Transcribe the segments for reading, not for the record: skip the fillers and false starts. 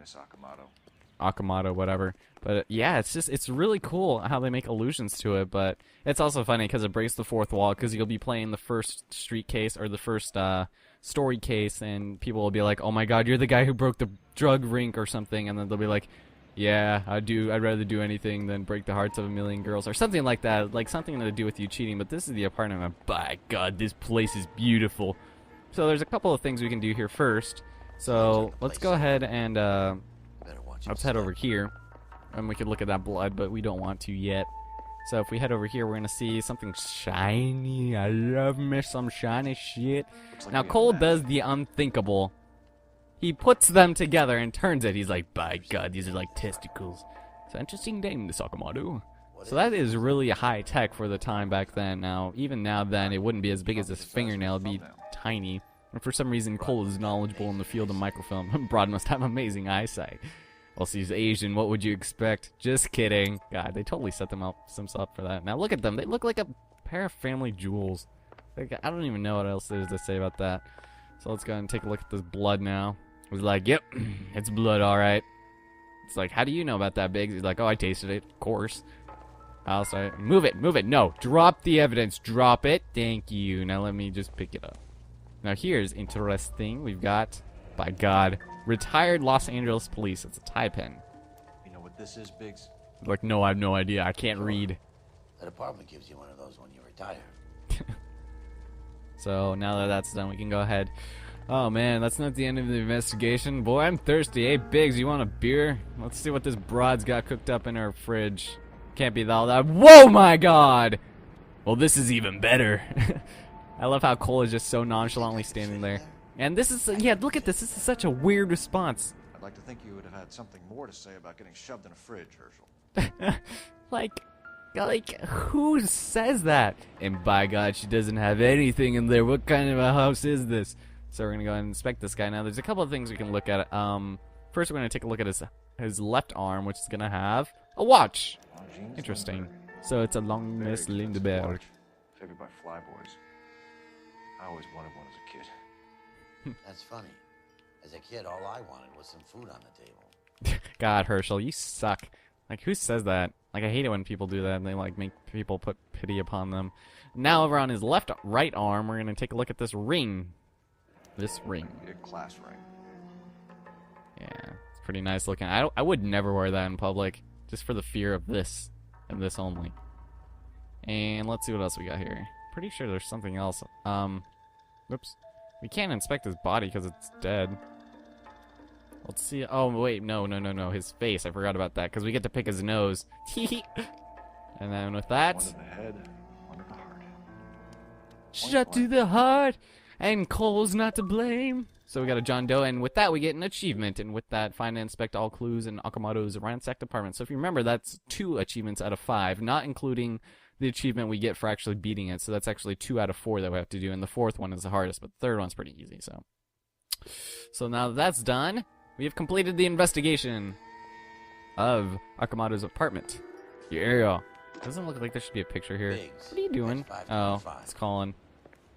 Miss Akamoto. Akamoto, whatever. But yeah, it's really cool how they make allusions to it. But it's also funny because it breaks the fourth wall, because you'll be playing the first street case or the first story case, and people will be like, "Oh my God, you're the guy who broke the drug rink or something," and then they'll be like, "Yeah, I'd rather do anything than break the hearts of a million girls," or something like that, like something to do with you cheating. But this is the apartment. And by God, this place is beautiful. So there's a couple of things we can do here first. So let's go ahead and let's head over here, and we could look at that blood, but we don't want to yet. So if we head over here, we're gonna see something shiny. I love me some shiny shit. Now Cole does the unthinkable. He puts them together and turns it. He's like, by God, these are like testicles. It's an interesting name, this Akamoto. So that is really high tech for the time back then. Now, even now then, it wouldn't be as big as this fingernail. It'd be tiny. And for some reason, Cole is knowledgeable in the field of microfilm. Broad must have amazing eyesight. Well, he's Asian. What would you expect? Just kidding. God, they totally set them up for that. Now look at them. They look like a pair of family jewels. Like, I don't even know what else there is to say about that. So let's go ahead and take a look at this blood now. He's like, yep, it's blood, all right. It's like, how do you know about that, Biggs? He's like, oh, I tasted it, of course. I'll say, move it. No, drop the evidence. Drop it. Thank you. Now let me just pick it up. Now here's interesting. We've got, by God, retired Los Angeles police. It's a tie pen. You know what this is, Biggs? Like, no, I have no idea. I can't read. The department gives you one of those when you retire. So now that that's done, we can go ahead. Oh man, that's not the end of the investigation. Boy, I'm thirsty. Hey, Biggs, you want a beer? Let's see what this broad's got cooked up in her fridge. Can't be all that. Whoa, my God! Well, this is even better. I love how Cole is just so nonchalantly standing there. And this is, yeah, look at this. This is such a weird response. I'd like to think you would have had something more to say about getting shoved in a fridge, Herschel. like, who says that? And by God, she doesn't have anything in there. What kind of a house is this? So we're gonna go ahead and inspect this guy. Now, there's a couple of things we can look at. First, we're gonna take a look at his left arm, which is gonna have a watch. Interesting. So it's a Longness Lindbergh. Favored by flyboys. I always wanted one as a kid. That's funny. As a kid, all I wanted was some food on the table. God, Herschel, you suck. Like, who says that? Like, I hate it when people do that and they, like, make people put pity upon them. Now, over on his right arm, we're gonna take a look at this ring. This ring. A class ring. Yeah, it's pretty nice looking. I would never wear that in public, just for the fear of this, and this only. And let's see what else we got here. Pretty sure there's something else. Whoops. We can't inspect his body because it's dead. Let's see. Oh, wait. No. His face. I forgot about that because we get to pick his nose. And then with that... One to the head, one to the heart. Shot to the heart! And Cole's not to blame. So we got a John Doe, and with that we get an achievement. And with that, find and inspect all clues in Akamoto's ransacked apartment. So if you remember, that's 2 achievements out of 5, not including the achievement we get for actually beating it. So that's actually 2 out of 4 that we have to do, and the 4th one is the hardest, but the 3rd one's pretty easy. So now that that's done, we have completed the investigation of Akamoto's apartment. Yeah. Doesn't look like there should be a picture here. Biggs, What are you doing? Oh, it's Colin.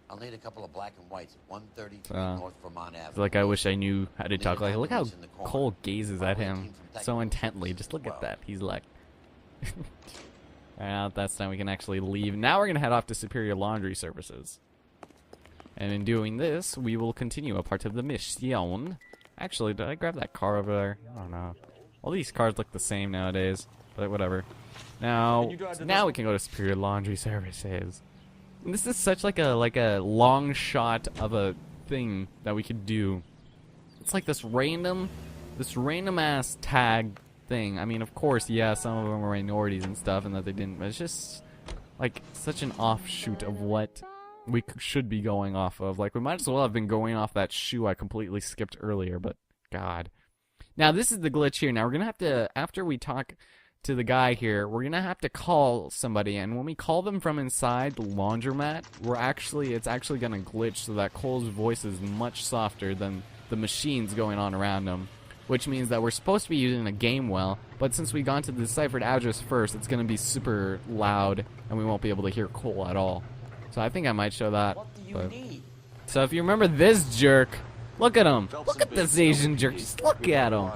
I'll need a couple of black and whites at 133 North Vermont Avenue. It's like I wish I knew how to talk. Like, look how Cole gazes at him so intently. Just look at that. He's like... Alright, that's time we can actually leave. Now we're going to head off to Superior Laundry Services. And in doing this, we will continue a part of the mission. Actually, did I grab that car over there? I don't know. All these cars look the same nowadays, but whatever. Now we can go to Superior Laundry Services. And this is such like a long shot of a thing that we could do. It's like this random ass tag thing. I mean, of course, yeah, some of them were minorities and stuff, and that they didn't. But it's just like such an offshoot of what we should be going off of. Like, we might as well have been going off that shoe I completely skipped earlier. But God. Now this is the glitch here. Now we're gonna have to, after we talk to the guy here, we're gonna have to call somebody, and when we call them from inside the laundromat, it's actually gonna glitch so that Cole's voice is much softer than the machines going on around him, which means that we're supposed to be using a game well, but since we gone to the deciphered address first, it's gonna be super loud and we won't be able to hear Cole at all. So I think I might show that. What do you need? So if you remember this jerk, look at him. Look at this Asian jerk. Just look at him.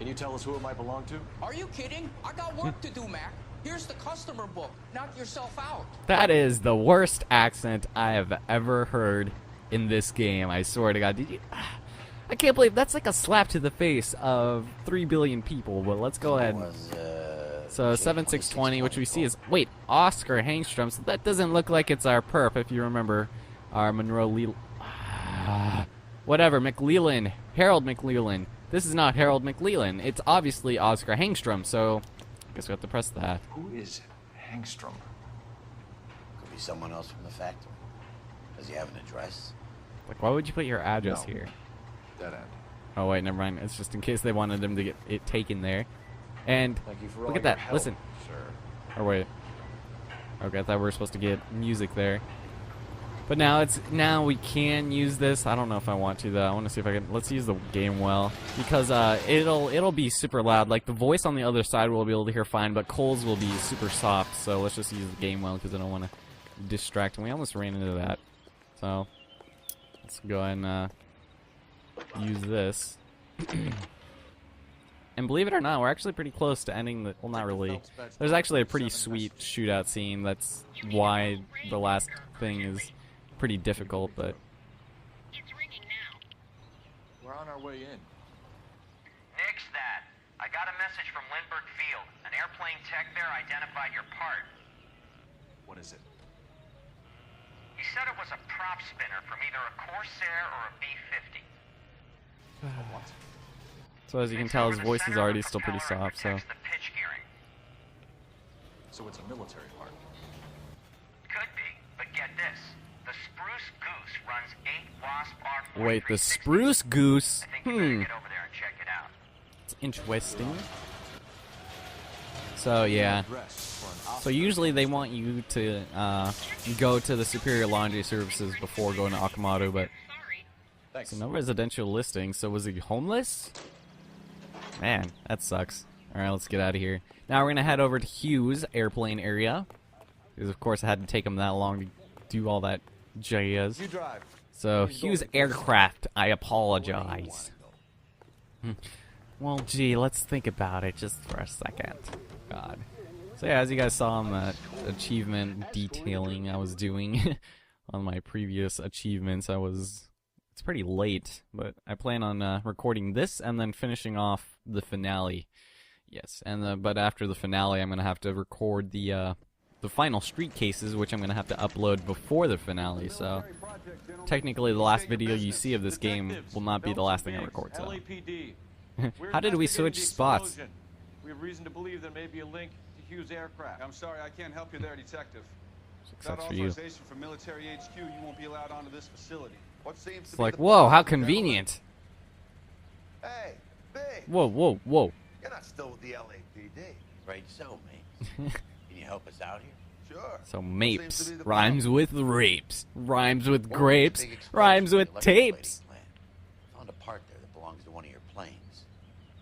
Can you tell us who it might belong to? Are you kidding? I got work to do, Mac. Here's the customer book. Knock yourself out. That is the worst accent I have ever heard in this game. I swear to God. Did you? I can't believe that's like a slap to the face of 3 billion people. But let's go ahead. So 7620, which we see is Oscar Hangstrom. So that doesn't look like it's our perp, if you remember our Monroe whatever, McLeland, Harold McLeland. This is not Harold McLeland. It's obviously Oscar Hangstrom. So I guess we have to press that. Who is Hangstrom? Could be someone else from the factory. Does he have an address? Like, why would you put your address No. here? Dead end. Oh wait, never mind. It's just in case they wanted them to get it taken there. And Thank you for look all at your that. help, Listen. sir. Or wait. Okay, I thought we were supposed to get music there. But now we can use this. I don't know if I want to though. I want to see if I can. Let's use the game well because it'll be super loud. Like the voice on the other side we'll be able to hear fine, but Cole's will be super soft. So let's just use the game well because I don't want to distract. And we almost ran into that. So let's go ahead and use this. And believe it or not, we're actually pretty close to ending the. Well, not really. There's actually a pretty sweet shootout scene. That's why the last thing is pretty difficult, but. It's ringing now. We're on our way in. Nix that. I got a message from Lindbergh Field. An airplane tech there identified your part. What is it? He said it was a prop spinner from either a Corsair or a B-50. What? So as you can tell, his voice is already still pretty soft. So. The pitch gearing. So it's a military part. Could be, but get this. The Spruce Goose runs 8 Wasp R4360. Wait, the Spruce Goose. I think you better get over there and check it out. It's interesting. So yeah. So usually they want you to go to the Superior Laundry Services before going to Akamoto, but Thanks. so no residential listing. So was he homeless? Man, that sucks. All right, let's get out of here. Now we're gonna head over to Hughes Airplane area, because of course it had to take him that long to do all that jazz. You drive. So Hughes Aircraft, I apologize. Well, gee, let's think about it just for a second. God. So yeah, as you guys saw on that achievement detailing I was doing on my previous achievements, it's pretty late, but I plan on recording this and then finishing off the finale. Yes, and but after the finale, I'm gonna have to record the final street cases, which I'm gonna have to upload before the finale. So technically, the last video you see of this game will not be the last thing I record. So. How did we switch spots? We have reason to believe there may be a link to Hughes Aircraft. I'm sorry, I can't help you there, Detective. Success Without for you. authorization from military HQ, you won't be allowed onto this facility. What seems It's to be like, the whoa, how problem, convenient. Hey, big. Whoa, whoa, whoa. You're not still with the LAPD. Right, so, mate. Can you help us out here? Sure. So What seems mapes to be the rhymes problem? with rapes, rhymes with What was the grapes, big explosion rhymes in with the electroplating tapes. plant? Found a part there that belongs to one of your planes.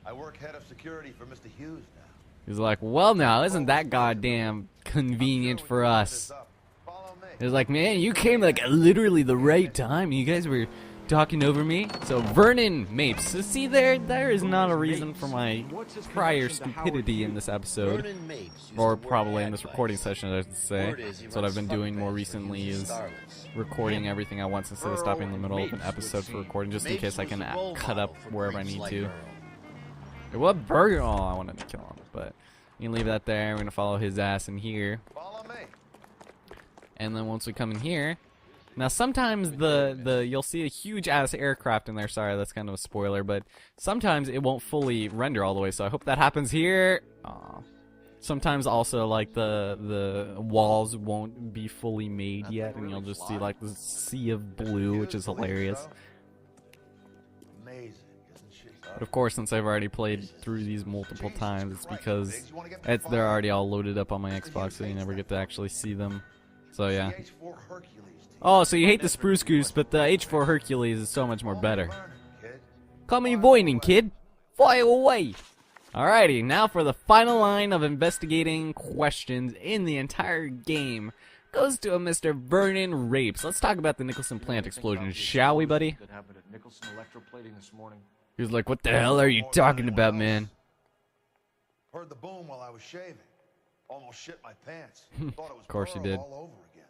I work head of security for Mr. Hughes now. He's like, well, now isn't that goddamn convenient for us? Follow me. He's like, man, you came like at literally the right time. You guys were talking over me. So Vernon Mapes. So see, there is not a reason for my prior stupidity in this episode, Vernon Mapes used or to work probably in at this Advice. recording session, I should say. Word is he That's what I've runs been doing fundraisers more for recently Hughes is Starlets. recording everything at once instead of stopping in the middle of an episode for recording, just in Mapes case I was can the role cut up model for wherever I creeps need like to. Earl. What burger? Oh, I wanted to kill him, but you can leave that there. We're gonna follow his ass in here, Follow me. and then once we come in here, now sometimes the you'll see a huge ass aircraft in there. Sorry, that's kind of a spoiler, but sometimes it won't fully render all the way. So I hope that happens here. Aw. Sometimes also like the walls won't be fully made yet, and you'll just see like the sea of blue, which is hilarious. Amazing, isn't she? But of course, since I've already played through these multiple times, it's because they're already all loaded up on my Xbox, so you never get to actually see them. So yeah. H4 Hercules. Oh, so you hate the Spruce Goose, but the H4 Hercules is so much more better. Call me Voining, kid. Fly away. Alrighty, now for the final line of investigating questions in the entire game. Goes to a Mr. Vernon Rapes. Let's talk about the Nicholson plant explosion, shall we, buddy? That happened at Nicholson Electroplating this morning. He was like, "What the hell are you talking about, man?" Heard the boom while I was shaving. Almost shit my pants. Thought it was Of course you Pearl did. all over again.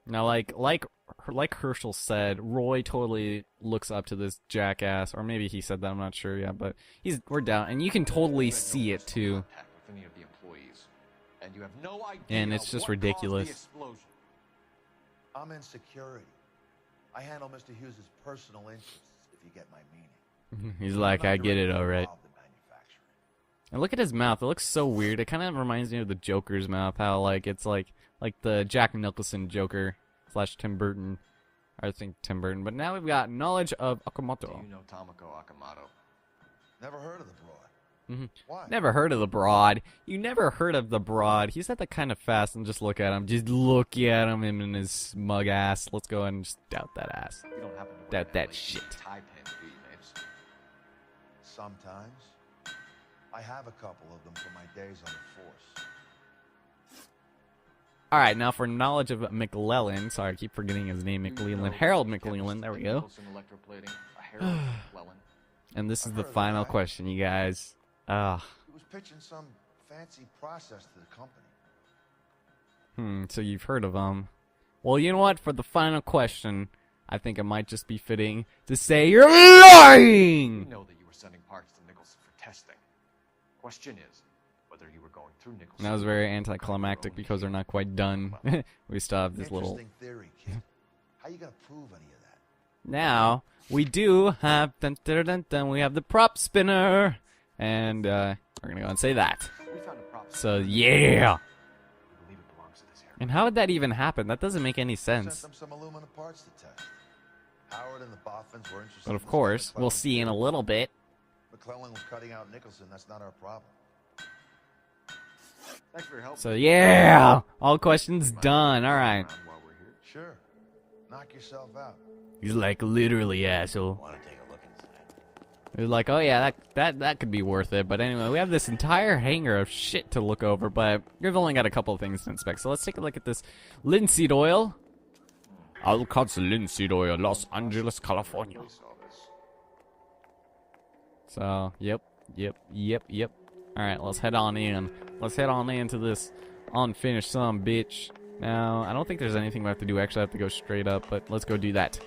Now, like Herschel said, Roy totally looks up to this jackass, or maybe he said that. I'm not sure yet, but we're down, and you can totally see it too. Contact with any of the employees, and you have no idea. And it's just what ridiculous. caused the explosion. I'm in security. I handle Mr. Hughes' personal interests, if you get my meaning. He's like, "I get it, all right." Involved in manufacturing. And look at his mouth. It looks so weird. It kind of reminds me of the Joker's mouth. How it's like the Jack Nicholson Joker / Tim Burton. I think Tim Burton. But now we've got knowledge of Do Okamoto. you know Tomoko Akamoto? Never heard of the broad. Why? Never heard of the broad. You never heard of the broad. He said that kind of fast, and just look at him. Just look at him and his smug ass. Let's go ahead and just doubt that ass. You don't happen to Doubt wear that LA shit. tie pin, do you, Mapes? Sometimes. I have a couple of them from my days on the force. Alright, now for knowledge of McClellan. Sorry, I keep forgetting his name, McClellan. Harold McClellan, there we go. Nicholson electroplating, a Harold McClellan. And this is I've the heard of final that. question, you guys. He was pitching some fancy process to the company. So you've heard of him. Well, you know what? For the final question, I think it might just be fitting to say you're You lying! know that you were sending parts to Nicholson for testing. Question is whether you were going through Nicholson. That was very anticlimactic because they're not quite done. We still have this little... Interesting theory, kid. How you gonna prove any of that? Now, we do have... Dun, dun, dun, dun, we have the prop spinner! And, we're gonna go and say that. We found a prop. So, yeah! We believe it belongs to this area. And how would that even happen? That doesn't make any Sent sense. them some aluminum parts to test. Howard and the Boffins were interested. But of in course, McClellan. we'll see in a little bit. McClellan was cutting out Nicholson. That's not our problem. Thanks for your help. So, yeah! All questions done. Alright. While we're here. Sure. Knock yourself out. He's like, literally, asshole. Want to take a look inside? We're like, oh yeah, that could be worth it. But anyway, we have this entire hangar of shit to look over, but we've only got a couple of things to inspect. So let's take a look at this linseed oil. Alcat's linseed oil, Los Angeles, California. We saw this. So, yep. Alright, let's head on in. Let's head on into this unfinished son of a bitch. Now, I don't think there's anything we have to do. Actually, I have to go straight up, but let's go do that.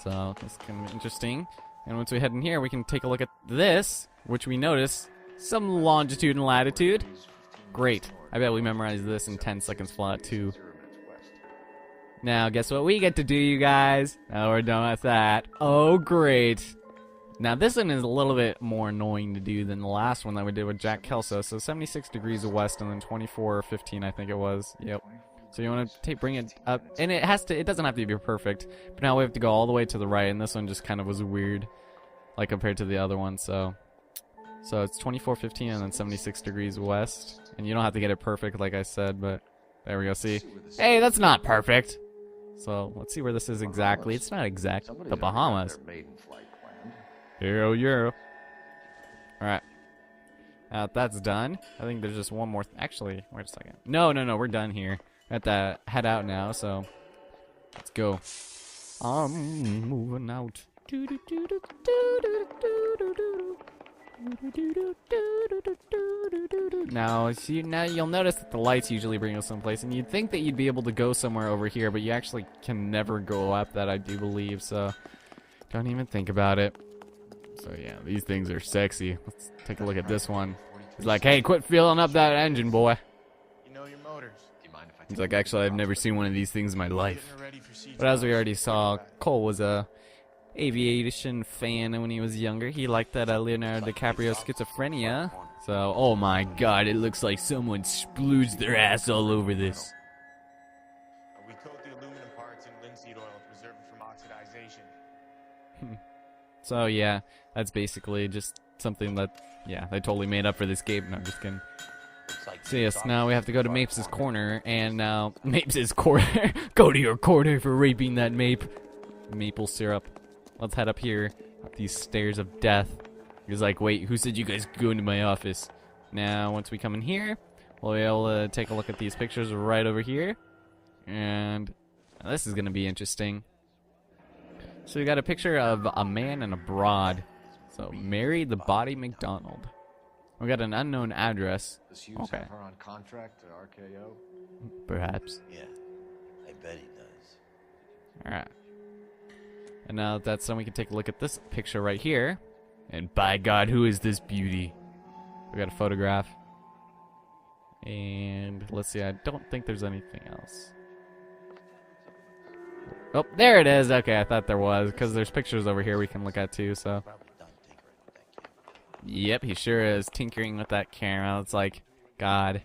So, that's kind of interesting. And once we head in here, we can take a look at this, which we notice some longitude and latitude. Great. I bet we memorized this in 10 seconds flat, too. 0 minutes west. Now, guess what we get to do, you guys? Now we're done with that. Oh, great. Now, this one is a little bit more annoying to do than the last one that we did with Jack Kelso. So, 76 degrees west and then 24:15, I think it was. Yep. So you want to bring it up, and it doesn't have to be perfect, but now we have to go all the way to the right, and this one just kind of was weird, like compared to the other one. So it's 24:15 and then 76 degrees west, and you don't have to get it perfect, like I said, but there we go. See, hey, that's not perfect. So let's see where this is exactly. It's not exact. Somebody's The already got Bahamas. their maiden flight planned. Hell yeah. All right. That's done. I think there's just one more. Actually, wait a second. No, we're done here. At the head out now, so let's go. I'm moving out. Now you'll notice that the lights usually bring us someplace, and you'd think that you'd be able to go somewhere over here, but you actually can never go up that, I do believe. So don't even think about it. So yeah, these things are sexy. Let's take a look at this one. He's like, hey, quit filling up that engine, boy. You know your motors. Do you mind if I He's take like, actually, I've never seen one of these things in my life. Getting her ready for siege But as we launch. already saw, Cole was a aviation fan when he was younger. He liked that Leonardo DiCaprio schizophrenia. So, oh my god, it looks like someone splooged their ass all over this. We coat the aluminum parts in linseed oil to preserve it from oxidization. So yeah, that's basically just something that, yeah, they totally made up for this game. No, I'm just kidding. So yes, now we have to go to Mapes' corner, and now Mapes' corner. Go to your corner for raping that maple syrup. Let's head up here, up these stairs of death. He's like, wait, who said you guys could go into my office? Now, once we come in here, we'll be able to take a look at these pictures right over here. And this is going to be interesting. So we got a picture of a man and a broad. So Mary the Body McDonald. We got an unknown address. Does Hughes Okay. have her on contract to RKO? Perhaps. Yeah, I bet he does. Alright. And now that that's done, we can take a look at this picture right here. And by God, who is this beauty? We got a photograph. And let's see, I don't think there's anything else. Oh, there it is. Okay, I thought there was, because there's pictures over here we can look at too, so. Probably done tinkering with that camera. Yep, he sure is tinkering with that camera. It's like, God.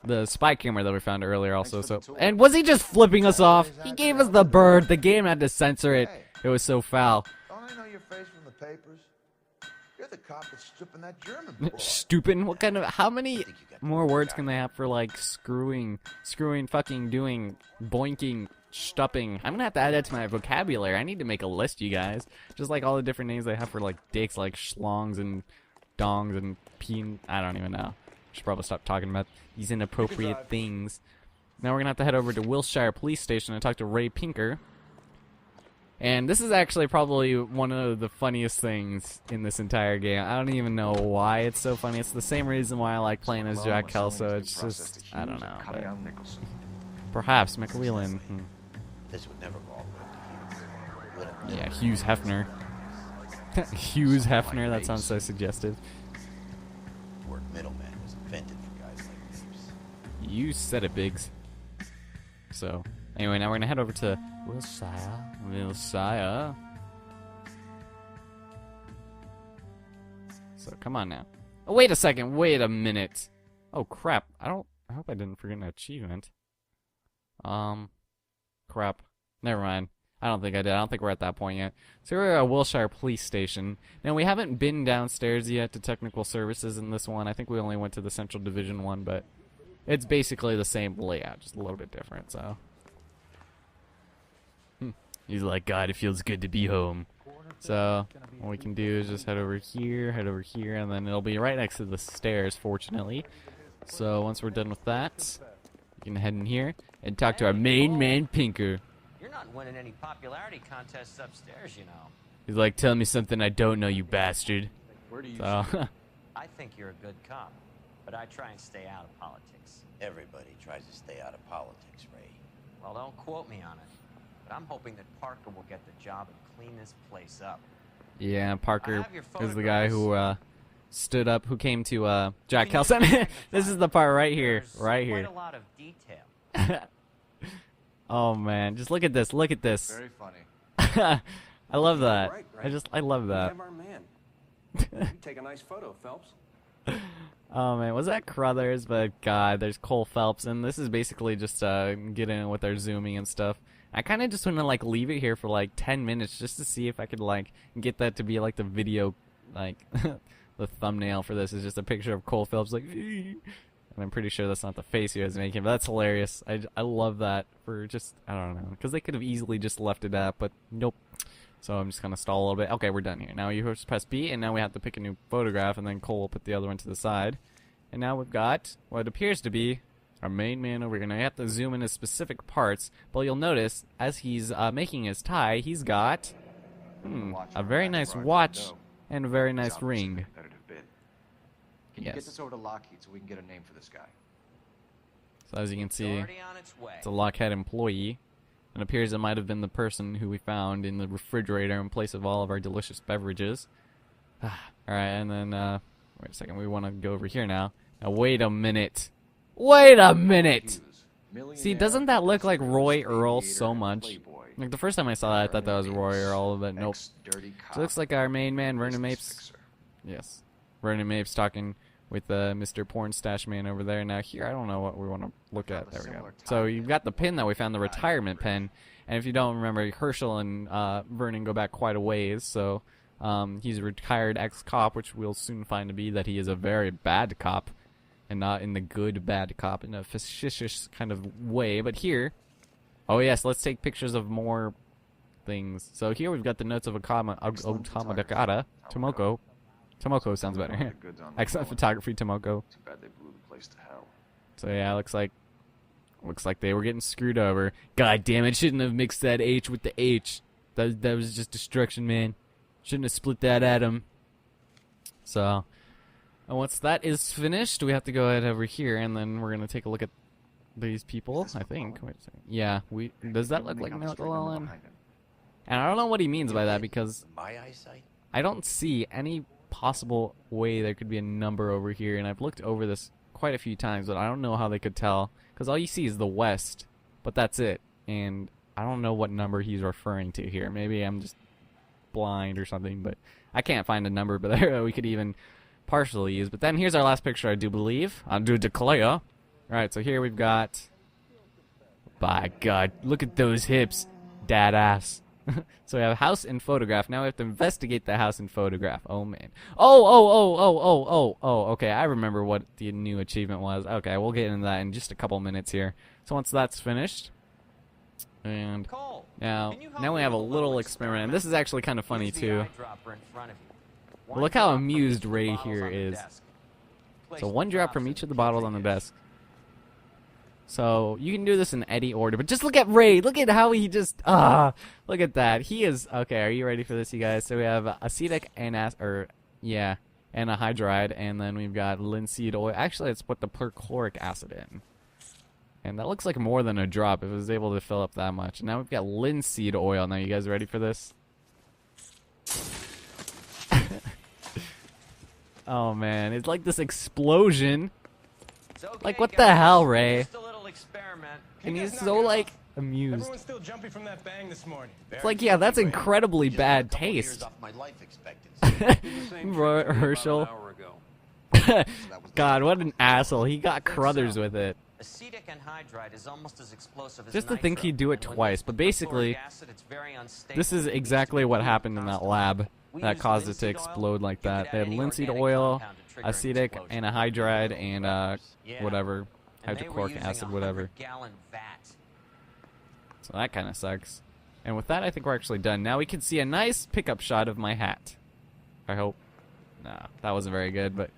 The spy camera that we found earlier also, so. And was he just flipping us off? He gave us the bird. The game had to censor it. It was so foul. Don't I know your face from the papers? You're the cop that's stripping that German boy. Stupid. What kind of, how many more words can they have for like screwing, fucking, doing, boinking, stupping? I'm gonna have to add that to my vocabulary. I need to make a list, you guys. Just like all the different names they have for like dicks, like schlongs and dongs and peen. I don't even know. Should probably stop talking about these inappropriate things. Now we're gonna have to head over to Wilshire Police Station and talk to Ray Pinker. And this is actually probably one of the funniest things in this entire game. I don't even know why it's so funny. It's the same reason why I like playing as Jack Kelso. It's just, I don't know. But perhaps McWheelan. This would never go all the way up to Hughes. Yeah, Hughes Hefner. Hughes Hefner, that sounds so suggestive. The word middleman was invented for guys like Mapes. You said it, Biggs. So, anyway, now we're going to head over to Wilshire. So, come on now. Oh, wait a second. Wait a minute. Oh, crap. I hope I didn't forget an achievement. Crap. Never mind. I don't think I did. I don't think we're at that point yet. So we're at Wilshire Police Station. Now, we haven't been downstairs yet to technical services in this one. I think we only went to the Central Division one, but it's basically the same layout, just a little bit different, so. He's like, God, it feels good to be home. So, what we can do is just head over here, and then it'll be right next to the stairs, fortunately. So, once we're done with that, we can head in here and talk to our main man, Pinker. You're not winning any popularity contests upstairs, you know. He's like, tell me something I don't know, you bastard. Where do you So, I think you're a good cop, but I try and stay out of politics. Everybody tries to stay out of politics, Ray. Well, don't quote me on it, but I'm hoping that Parker will get the job and clean this place up. yeah, Parker I have your is the guy photographs. who stood up, who came to Jack Kelson. This is the part right here, There's right here. quite a lot of detail. Oh man, just look at this, look at this. Very funny. I love that. Right, right. I love We that. have our man. You take a nice photo, Phelps. Oh man, was that Carruthers? But God, there's Cole Phelps, and this is basically just getting with our zooming and stuff. I kind of just want to like leave it here for like 10 minutes just to see if I could like get that to be like the video, like the thumbnail for this is just a picture of Cole Phelps like, and I'm pretty sure that's not the face he was making, but that's hilarious. I love that for just, I don't know, because they could have easily just left it at, but nope. So I'm just going to stall a little bit. Okay, we're done here. Now you just press B, and now we have to pick a new photograph, and then Cole will put the other one to the side. And now we've got what appears to be our main man over here. Now you have to zoom in his specific parts, but you'll notice as he's making his tie, he's got a very nice watch and a very nice ring. Can you get Yes. this over to Lockheed so we can get a name for this guy? So as you can It's see, already on its way. it's a Lockheed employee. It appears it might have been the person who we found in the refrigerator in place of all of our delicious beverages. Alright, and then, wait a second, we want to go over here now. Now, wait a minute. Wait a minute! See, doesn't that look like Roy Earle so much? Like, the first time I saw that, I thought that was Roy Earle, but nope. So it looks like our main man, Vernon Mapes. Yes. Vernon Mapes talking with Mr. Porn Stash Man over there. Now here, I don't know what we want to look at. There we go. So you've got the pin that we found, the retirement pin. And if you don't remember, Herschel and Vernon go back quite a ways. So he's a retired ex-cop, which we'll soon find to be that he is a very bad cop. And not in the good bad cop, in a facetious kind of way. But here, oh yes, let's take pictures of more things. So here we've got the notes of Tomoko. Tomoko sounds better. Excellent photography, Tomoko. Too bad they blew the place to hell. So yeah, looks like they were getting screwed over. God damn it! Shouldn't have mixed that H with the H. That was just destruction, man. Shouldn't have split that atom. So, and once that is finished, we have to go ahead over here, and then we're gonna take a look at these people. I think. Wait a second. Yeah, does that look like McClellan? And I don't know what he means by that because My eyesight? I don't see any possible way there could be a number over here, and I've looked over this quite a few times, but I don't know how they could tell because all you see is the west, but that's it, and I don't know what number he's referring to here. Maybe I'm just blind or something, but I can't find a number, but there we could even partially use. But then here's our last picture, I do believe. I do declare. Alright, so here we've got, by God, look at those hips, dad ass. So we have house and photograph. Now we have to investigate the house and photograph. Oh man. Oh, okay, I remember what the new achievement was. Okay, we'll get into that in just a couple minutes here. So once that's finished, and Cole, now can you help we me have a with little experiment. And this is actually kind of funny Use the too. eyedropper in front of you. Look how One drop from amused each of the Ray bottles here on the is. desk. So Place one the drop drops from in each of the the bottles on the containers. desk. So you can do this in any order, but just look at Ray. Look at how he just look at that. He is okay. Are you ready for this, you guys? So we have acetic and anhydride, and then we've got linseed oil. Actually, let's put the perchloric acid in, and that looks like more than a drop. If it was able to fill up that much. Now we've got linseed oil. Now you guys ready for this? Oh man, it's like this explosion. It's okay, Like, what the guys. hell, Ray? Just a little experiment. And You he's guys so, knock it like, off. amused. Everyone's still jumping from that bang this morning. It's like, yeah, that's incredibly Just bad a couple years taste. off my life expectancy. Roy Herschel. God, what an asshole. He got Carruthers with it. Acetic anhydride is almost as explosive as Just to think nitro, he'd do it and when twice, used but with basically, perchloric acid, it's very unstable. this is It needs exactly to be what cooled happened in that constantly. lab We that use caused it to linseed oil. explode like You that. could They add had any linseed organic oil, compound to trigger an acetic, explosion. anhydride, and Yeah. whatever, And they were hydrochloric using acid, a whatever. 100-gallon vat. So that kind of sucks. And with that, I think we're actually done. Now we can see a nice pickup shot of my hat. I hope. Nah, that wasn't very good, but